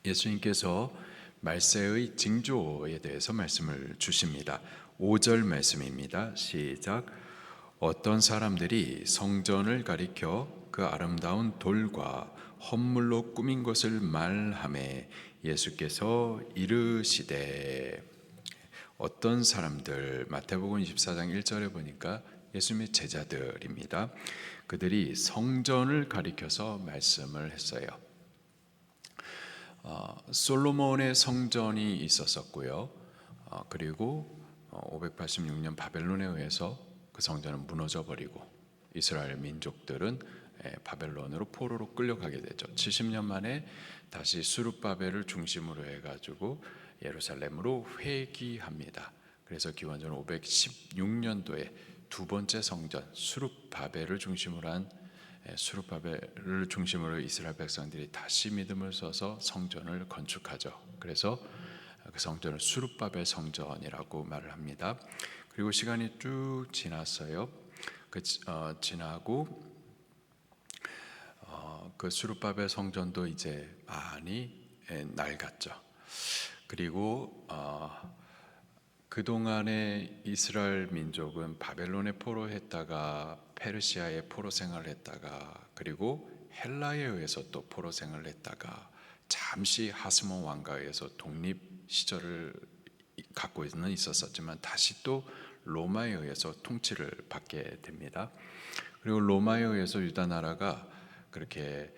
예수님께서 말세의 징조에 대해서 말씀을 주십니다. 5절 말씀입니다. 시작. 어떤 사람들이 성전을 가리켜 그 아름다운 돌과 헌물로 꾸민 것을 말하매 예수께서 이르시되. 어떤 사람들, 마태복음 24장 1절에 보니까 예수님의 제자들입니다. 그들이 성전을 가리켜서 말씀을 했어요. 솔로몬의 성전이 있었었고요. 그리고 586년 바벨론에 의해서 그 성전은 무너져 버리고 이스라엘 민족들은 바벨론으로 포로로 끌려가게 되죠. 70년 만에 다시 스룹바벨을 중심으로 해가지고 예루살렘으로 회귀합니다. 그래서 기원전 516년도에 두 번째 성전 스룹바벨을 중심으로 한 스룹바벨을 중심으로 이스라엘 백성들이 다시 믿음을 써서 성전을 건축하죠. 그래서 그 성전을 스룹바벨 성전이라고 말을 합니다. 그리고 시간이 쭉 지났어요. 지나고 그 스룹바벨 성전도 이제 많이 낡았죠. 그리고 그동안에 이스라엘 민족은 바벨론에 포로했다가 페르시아에 포로 생활을 했다가 그리고 헬라에 의해서 또 포로 생활을 했다가 잠시 하스몬 왕가에 의해서 독립 시절을 갖고는 있었지만 다시 또 로마에 의해서 통치를 받게 됩니다. 그리고 로마에 의해서 유다 나라가 그렇게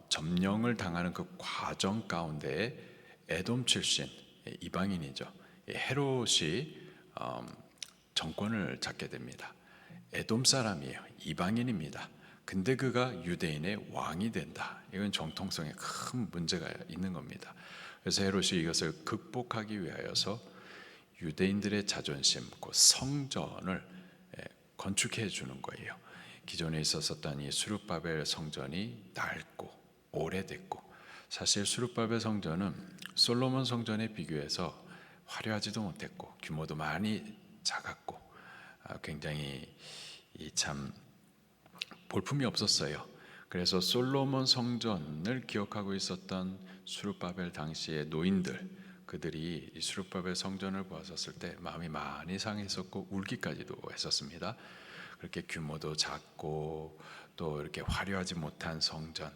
점령을 당하는 그 과정 가운데 에돔 출신 이방인이죠. 헤롯이 정권을 잡게 됩니다. 에돔 사람이에요. 이방인입니다. 근데 그가 유대인의 왕이 된다. 이건 정통성에 큰 문제가 있는 겁니다. 그래서 헤롯이 이것을 극복하기 위하여서 유대인들의 자존심, 그 성전을 건축해 주는 거예요. 기존에 있었던 이 스룹바벨 성전이 낡고 오래됐고, 사실 스룹바벨 성전은 솔로몬 성전에 비교해서 화려하지도 못했고 규모도 많이 작았고 굉장히 참 볼품이 없었어요. 그래서 솔로몬 성전을 기억하고 있었던 스룹바벨 당시의 노인들, 그들이 이 스룹바벨 성전을 보았을 때 마음이 많이 상했었고 울기까지도 했었습니다. 그렇게 규모도 작고 또 이렇게 화려하지 못한 성전,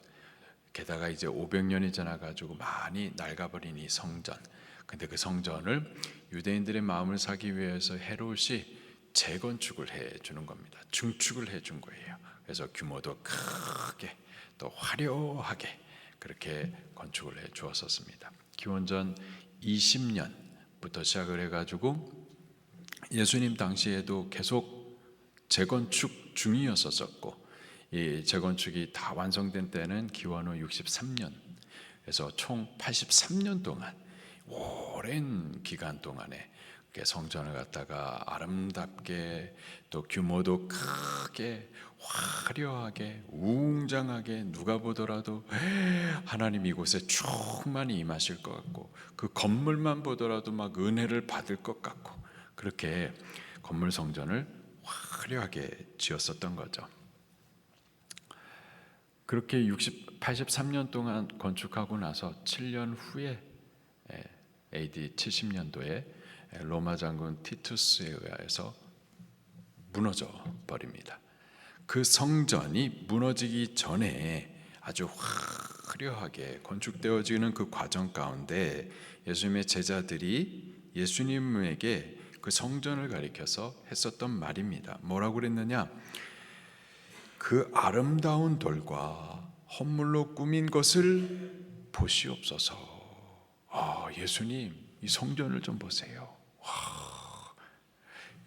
게다가 이제 500년이 지나가지고 많이 낡아버린 이 성전. 근데 그 성전을 유대인들의 마음을 사기 위해서 헤롯이 재건축을 해 주는 겁니다. 중축을 해 준 거예요. 그래서 규모도 크게 또 화려하게 그렇게 건축을 해 주었었습니다. 기원전 20년부터 시작을 해가지고 예수님 당시에도 계속 재건축 중이었었고, 이 재건축이 다 완성된 때는 기원 후 63년, 그래서 총 83년 동안 오랜 기간 동안에 성전을 갖다가 아름답게 또 규모도 크게 화려하게 웅장하게 누가 보더라도 하나님 이곳에 충만히 임하실 것 같고, 그 건물만 보더라도 막 은혜를 받을 것 같고, 그렇게 건물 성전을 화려하게 지었었던 거죠. 그렇게 83년 동안 건축하고 나서 7년 후에 AD 70년도에 로마 장군 티투스에 의해서 무너져 버립니다. 그 성전이 무너지기 전에 아주 화려하게 건축되어지는 그 과정 가운데 예수님의 제자들이 예수님에게 그 성전을 가리켜서 했었던 말입니다. 뭐라고 그랬느냐? 그 아름다운 돌과 헌물로 꾸민 것을 보시옵소서. 예수님, 이 성전을 좀 보세요.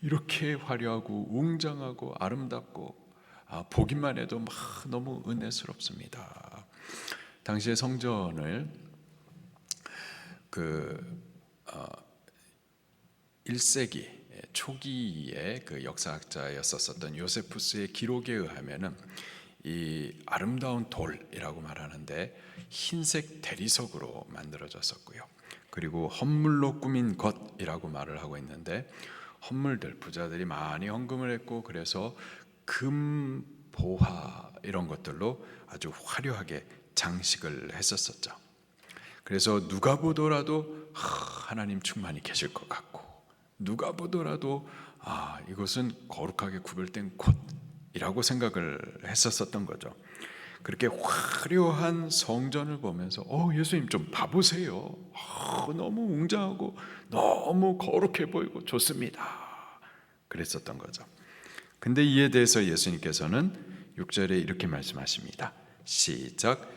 이렇게 화려하고 웅장하고 아름답고 보기만 해도 막 너무 은혜스럽습니다. 당시의 성전을 1세기 초기의 그 역사학자였었던 요세푸스의 기록에 의하면은 이 아름다운 돌이라고 말하는데 흰색 대리석으로 만들어졌었고요. 그리고 헌물로 꾸민 것이라고 말을 하고 있는데, 헌물들, 부자들이 많이 헌금을 했고 그래서 금, 보화 이런 것들로 아주 화려하게 장식을 했었었죠. 그래서 누가 보더라도 하나님 충만히 계실 것 같고, 누가 보더라도 이것은 거룩하게 구별된 곳이라고 생각을 했었던 거죠. 그렇게 화려한 성전을 보면서 예수님 좀 봐보세요. 너무 웅장하고 너무 거룩해 보이고 좋습니다. 그랬었던 거죠. 근데 이에 대해서 예수님께서는 6절에 이렇게 말씀하십니다. 시작.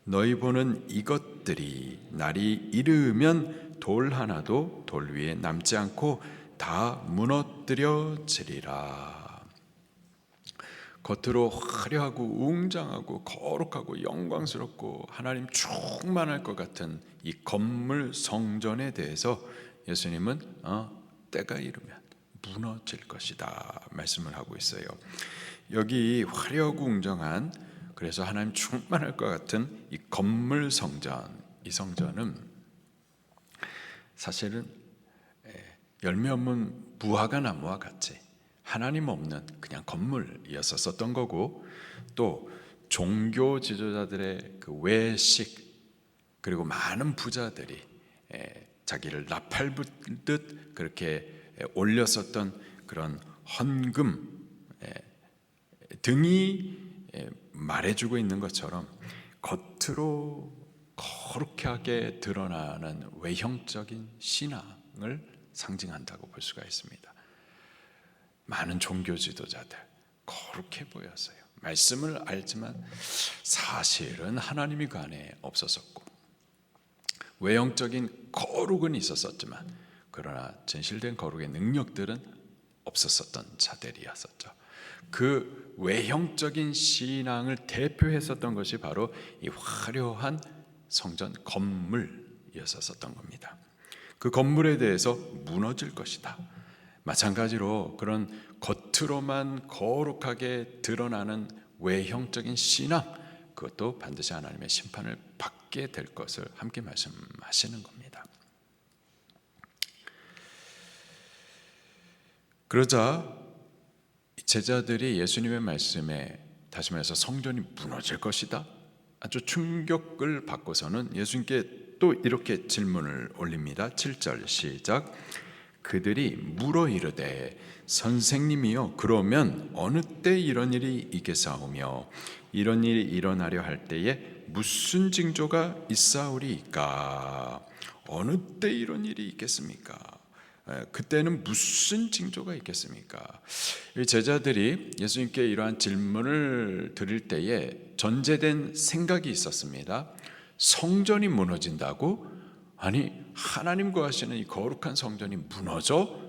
너희 보는 이것들이 날이 이르면 돌 하나도 돌 위에 남지 않고 다 무너뜨려지리라. 겉으로 화려하고 웅장하고 거룩하고 영광스럽고 하나님 충만할 것 같은 이 건물 성전에 대해서 예수님은 때가 이르면 무너질 것이다 말씀을 하고 있어요. 여기 화려하고 웅장한, 그래서 하나님 충만할 것 같은 이 건물 성전, 이 성전은 사실은 열매 없는 무화과 나무와 같이 하나님 없는 그냥 건물이었었던 거고, 또 종교 지도자들의 그 외식, 그리고 많은 부자들이 자기를 나팔붓듯 그렇게 올렸었던 그런 헌금 등이 말해주고 있는 것처럼 겉으로 거룩하게 드러나는 외형적인 신앙을 상징한다고 볼 수가 있습니다. 많은 종교 지도자들 거룩해 보였어요. 말씀을 알지만 사실은 하나님이 그 안에 없었었고, 외형적인 거룩은 있었었지만 그러나 진실된 거룩의 능력들은 없었었던 자들이었었죠. 그 외형적인 신앙을 대표했었던 것이 바로 이 화려한 성전 건물이었었던 겁니다. 그 건물에 대해서 무너질 것이다. 마찬가지로 그런 겉으로만 거룩하게 드러나는 외형적인 신앙, 그것도 반드시 하나님의 심판을 받게 될 것을 함께 말씀하시는 겁니다. 그러자 제자들이 예수님의 말씀에 다시 말해서 성전이 무너질 것이다, 아주 충격을 받고서는 예수님께 또 이렇게 질문을 올립니다. 7절 시작. 그들이 물어 이르되 선생님이여, 그러면 어느 때 이런 일이 있겠사오며 이런 일이 일어나려 할 때에 무슨 징조가 있사오리이까? 어느 때 이런 일이 있겠습니까? 그때는 무슨 징조가 있겠습니까? 제자들이 예수님께 이러한 질문을 드릴 때에 전제된 생각이 있었습니다. 성전이 무너진다고? 아니, 하나님 거하시는 이 거룩한 성전이 무너져?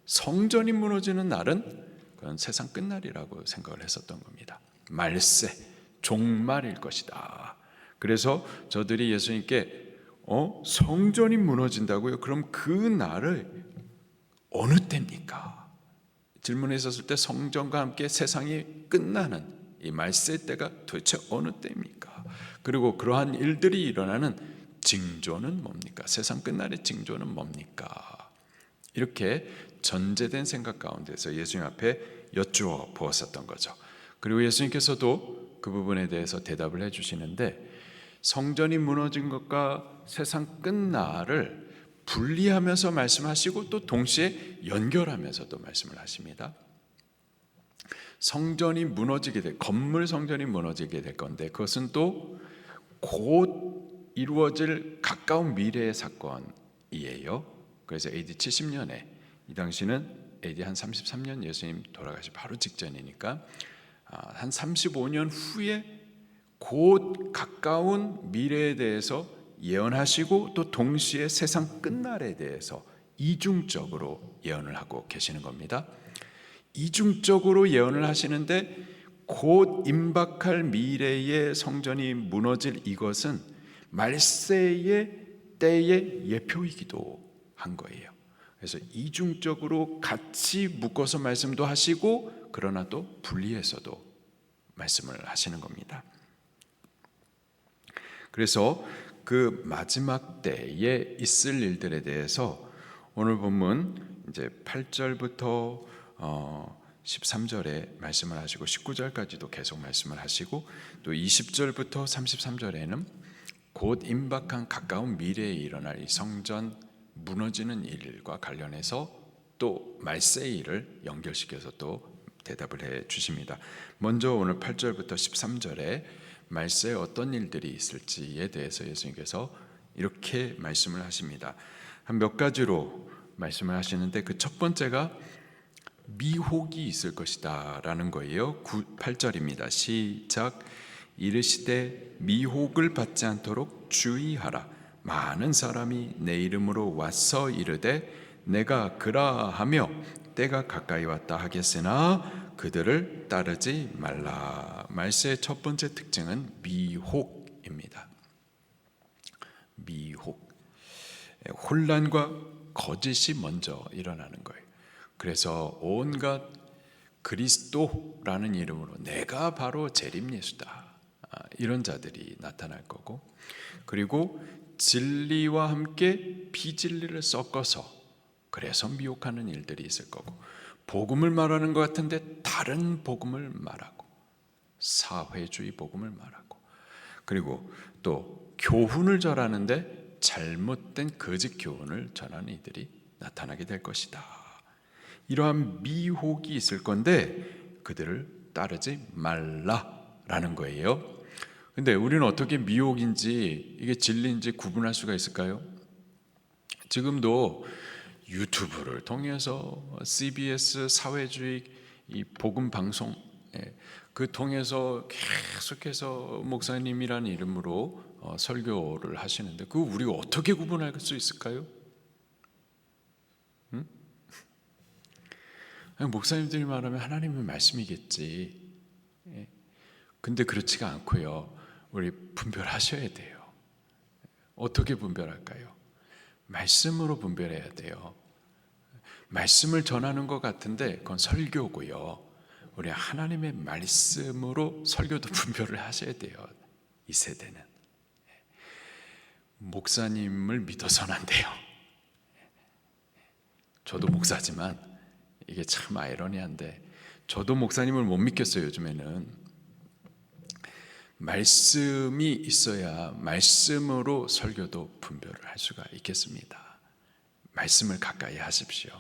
성전이 무너지는 날은 그건 세상 끝날이라고 생각을 했었던 겁니다. 말세, 종말일 것이다. 그래서 저들이 예수님께 성전이 무너진다고요? 그럼 그 날을 어느 때입니까? 질문했었을 때 성전과 함께 세상이 끝나는 이 말세 때가 도대체 어느 때입니까? 그리고 그러한 일들이 일어나는 징조는 뭡니까? 세상 끝날의 징조는 뭡니까? 이렇게 전제된 생각 가운데서 예수님 앞에 여쭈어 보았었던 거죠. 그리고 예수님께서도 그 부분에 대해서 대답을 해주시는데, 성전이 무너진 것과 세상 끝날을 분리하면서 말씀하시고 또 동시에 연결하면서도 말씀을 하십니다. 성전이 무너지게 될, 건물 성전이 무너지게 될 건데 그것은 또 곧 이루어질 가까운 미래의 사건이에요. 그래서 AD 70년에, 이 당시는 AD 한 33년, 예수님 돌아가시 바로 직전이니까 한 35년 후에 곧 가까운 미래에 대해서 예언하시고 또 동시에 세상 끝날에 대해서 이중적으로 예언을 하고 계시는 겁니다. 이중적으로 예언을 하시는데 곧 임박할 미래의 성전이 무너질 이것은 말세의 때의 예표이기도 한 거예요. 그래서 이중적으로 같이 묶어서 말씀도 하시고 그러나 또 분리해서도 말씀을 하시는 겁니다. 그래서 그 마지막 때에 있을 일들에 대해서 오늘 본문 이제 8절부터 13절에 말씀을 하시고 19절까지도 계속 말씀을 하시고 또 20절부터 33절에는 곧 임박한 가까운 미래에 일어날 이 성전 무너지는 일과 관련해서 또 말세의 일을 연결시켜서 또 대답을 해 주십니다. 먼저 오늘 8절부터 13절에 말세에 어떤 일들이 있을지에 대해서 예수님께서 이렇게 말씀을 하십니다. 한 몇 가지로 말씀을 하시는데 그 첫 번째가 미혹이 있을 것이다 라는 거예요. 8절입니다. 시작. 이르시되 미혹을 받지 않도록 주의하라. 많은 사람이 내 이름으로 와서 이르되 내가 그라하며 때가 가까이 왔다 하겠으나 그들을 따르지 말라. 말세의 첫 번째 특징은 미혹입니다. 미혹. 혼란과 거짓이 먼저 일어나는 거예요. 그래서 온갖 그리스도라는 이름으로 내가 바로 재림 예수다, 이런 자들이 나타날 거고, 그리고 진리와 함께 비진리를 섞어서 그래서 미혹하는 일들이 있을 거고, 복음을 말하는 것 같은데 다른 복음을 말하고, 사회주의 복음을 말하고, 그리고 또 교훈을 전하는데 잘못된 거짓 교훈을 전하는 이들이 나타나게 될 것이다. 이러한 미혹이 있을 건데 그들을 따르지 말라라는 거예요. 근데 우리는 어떻게 미혹인지 이게 진리인지 구분할 수가 있을까요? 지금도 유튜브를 통해서 CBS 사회주의 이 복음 방송, 그 통해서 계속해서 목사님이라는 이름으로 설교를 하시는데 그 우리가 어떻게 구분할 수 있을까요? 목사님들이 말하면 하나님의 말씀이겠지. 근데 그렇지가 않고요. 우리 분별하셔야 돼요. 어떻게 분별할까요? 말씀으로 분별해야 돼요. 말씀을 전하는 것 같은데 그건 설교고요. 우리 하나님의 말씀으로 설교도 분별을 하셔야 돼요. 이 세대는. 목사님을 믿어서는 안 돼요. 저도 목사지만 이게 참 아이러니한데 저도 목사님을 못 믿겠어요. 요즘에는 말씀이 있어야 말씀으로 설교도 분별을 할 수가 있겠습니다. 말씀을 가까이 하십시오.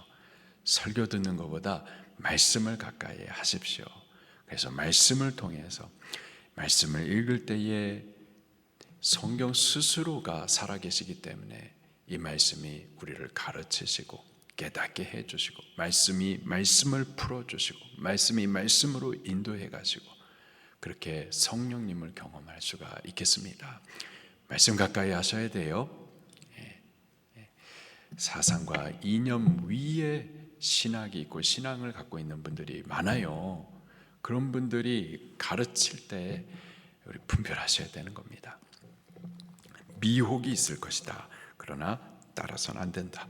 설교 듣는 것보다 말씀을 가까이 하십시오. 그래서 말씀을 통해서 말씀을 읽을 때에 성경 스스로가 살아계시기 때문에 이 말씀이 우리를 가르치시고 깨닫게 해주시고, 말씀이 말씀을 풀어주시고, 말씀이 말씀으로 인도해 가시고, 그렇게 성령님을 경험할 수가 있겠습니다. 말씀 가까이 하셔야 돼요. 사상과 이념 위에 신학이 있고 신앙을 갖고 있는 분들이 많아요. 그런 분들이 가르칠 때 우리 분별하셔야 되는 겁니다. 미혹이 있을 것이다. 그러나 따라서는 안 된다.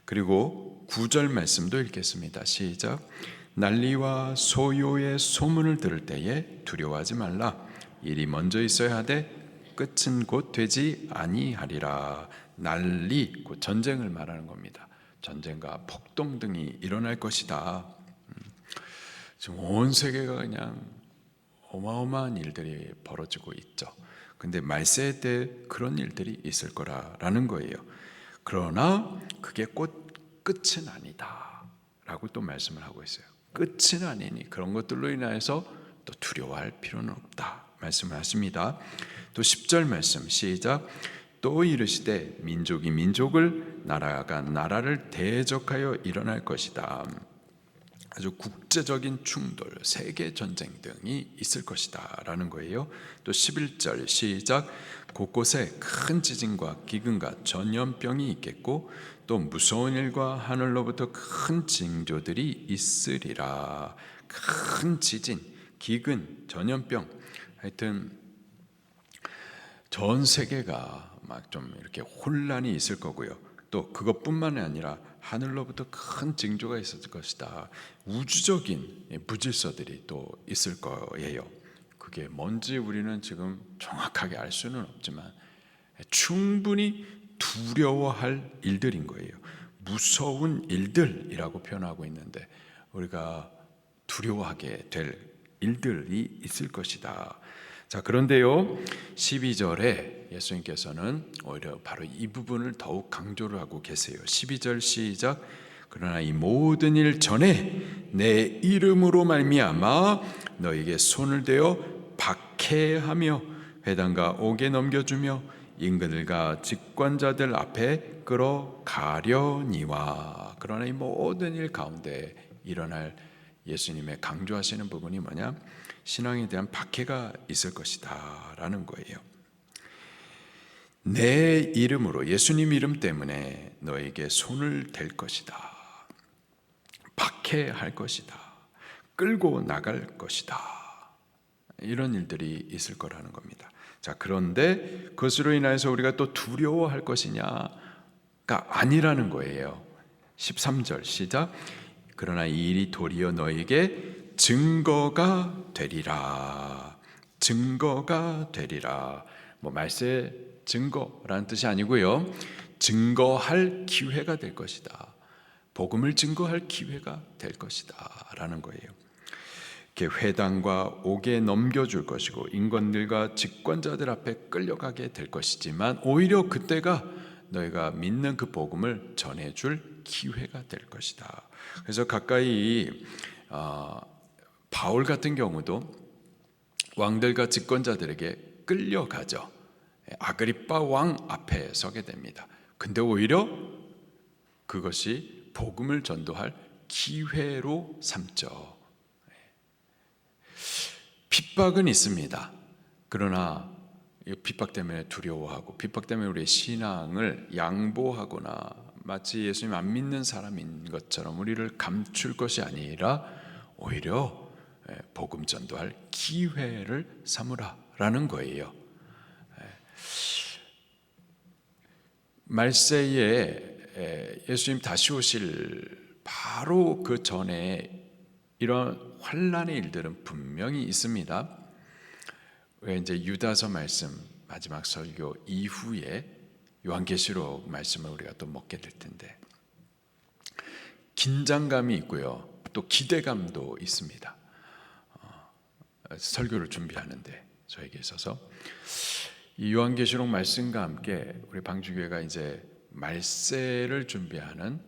그리고 9절 말씀도 읽겠습니다. 시작. 난리와 소요의 소문을 들을 때에 두려워하지 말라. 일이 먼저 있어야 하되 끝은 곧 되지 아니하리라. 난리, 곧 전쟁을 말하는 겁니다. 전쟁과 폭동 등이 일어날 것이다. 지금 온 세계가 그냥 어마어마한 일들이 벌어지고 있죠. 근데 말세 때 그런 일들이 있을 거라는 거예요. 그러나 그게 곧 끝은 아니다 라고 또 말씀을 하고 있어요. 끝은 아니니 그런 것들로 인하여서 또 두려워할 필요는 없다 말씀을 하십니다. 또 10절 말씀 시작. 또 이르시되 민족이 민족을 나라가 나라를 대적하여 일어날 것이다. 아주 국제적인 충돌, 세계 전쟁 등이 있을 것이다 라는 거예요. 또 11절 시작. 곳곳에 큰 지진과 기근과 전염병이 있겠고 또 무서운 일과 하늘로부터 큰 징조들이 있으리라. 큰 지진, 기근, 전염병, 하여튼 전 세계가 막 좀 이렇게 혼란이 있을 거고요. 또 그것뿐만이 아니라 하늘로부터 큰 징조가 있을 것이다. 우주적인 무질서들이 또 있을 거예요. 그게 뭔지 우리는 지금 정확하게 알 수는 없지만 충분히 두려워할 일들인 거예요. 무서운 일들이라고 표현하고 있는데 우리가 두려워하게 될 일들이 있을 것이다. 자, 그런데요, 12절에 예수님께서는 오히려 바로 이 부분을 더욱 강조를 하고 계세요. 12절 시작. 그러나 이 모든 일 전에 내 이름으로 말미암아 너에게 손을 대어 박해하며 회당과 옥에 넘겨주며 임금들과 직관자들 앞에 끌어가려니와. 그러나 이 모든 일 가운데 일어날 예수님의 강조하시는 부분이 뭐냐? 신앙에 대한 박해가 있을 것이다 라는 거예요. 내 이름으로, 예수님 이름 때문에 너에게 손을 댈 것이다, 박해할 것이다, 끌고 나갈 것이다, 이런 일들이 있을 거라는 겁니다. 자, 그런데 그것으로 인해서 우리가 또 두려워할 것이냐가 아니라는 거예요. 13절 시작. 그러나 이 일이 도리어 너에게 증거가 되리라. 증거가 되리라. 말세 증거라는 뜻이 아니고요, 증거할 기회가 될 것이다, 복음을 증거할 기회가 될 것이다 라는 거예요. 회당과 옥에 넘겨줄 것이고 임금들과 직관자들 앞에 끌려가게 될 것이지만 오히려 그때가 너희가 믿는 그 복음을 전해줄 기회가 될 것이다. 그래서 가까이 바울 같은 경우도 왕들과 직권자들에게 끌려가죠. 아그리빠 왕 앞에 서게 됩니다. 근데 오히려 그것이 복음을 전도할 기회로 삼죠. 핍박은 있습니다. 그러나 핍박 때문에 두려워하고 핍박 때문에 우리의 신앙을 양보하거나 마치 예수님 안 믿는 사람인 것처럼 우리를 감출 것이 아니라 오히려 복음 전도할 기회를 삼으라라는 거예요. 말세에 예수님 다시 오실 바로 그 전에 이런 환난의 일들은 분명히 있습니다. 왜 이제 유다서 말씀 마지막 설교 이후에 요한계시록 말씀을 우리가 또 먹게 될 텐데, 긴장감이 있고요, 또 기대감도 있습니다. 설교를 준비하는데 저에게 있어서 이 요한계시록 말씀과 함께 우리 방주교회가 이제 말세를 준비하는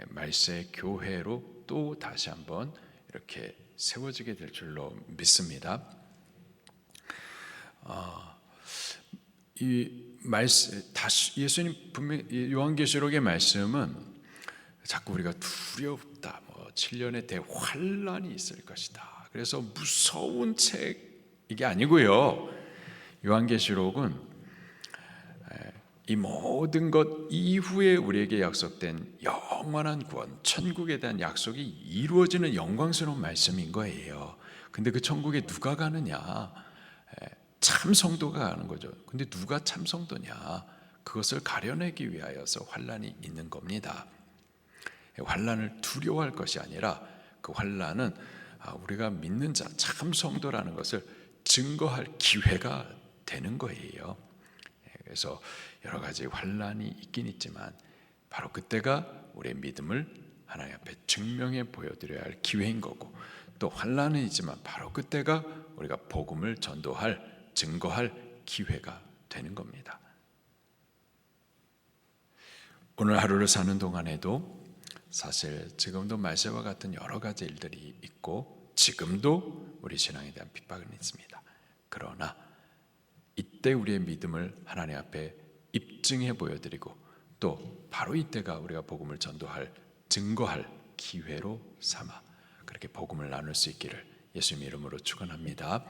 말세 교회로 또 다시 한번 이렇게 세워지게 될 줄로 믿습니다. 이 말씀 다시 예수님 분명 요한계시록의 말씀은 자꾸 우리가 두렵다, 7년의 대환란이 있을 것이다, 그래서 무서운 책 이게 아니고요. 요한계시록은 이 모든 것 이후에 우리에게 약속된 영원한 구원, 천국에 대한 약속이 이루어지는 영광스러운 말씀인 거예요. 근데 그 천국에 누가 가느냐? 참 성도가 가는 거죠. 근데 누가 참 성도냐? 그것을 가려내기 위하여서 환난이 있는 겁니다. 환난을 두려워할 것이 아니라 그 환난은 우리가 믿는 자, 참 성도라는 것을 증거할 기회가 되는 거예요. 그래서 여러 가지 환난이 있긴 있지만 바로 그때가 우리의 믿음을 하나님 앞에 증명해 보여드려야 할 기회인 거고, 또 환난은 있지만 바로 그때가 우리가 복음을 전도할, 증거할 기회가 되는 겁니다. 오늘 하루를 사는 동안에도 사실 지금도 말세와 같은 여러 가지 일들이 있고 지금도 우리 신앙에 대한 핍박은 있습니다. 그러나 이때 우리의 믿음을 하나님 앞에 입증해 보여드리고 또 바로 이때가 우리가 복음을 전도할, 증거할 기회로 삼아 그렇게 복음을 나눌 수 있기를 예수님 이름으로 축원합니다.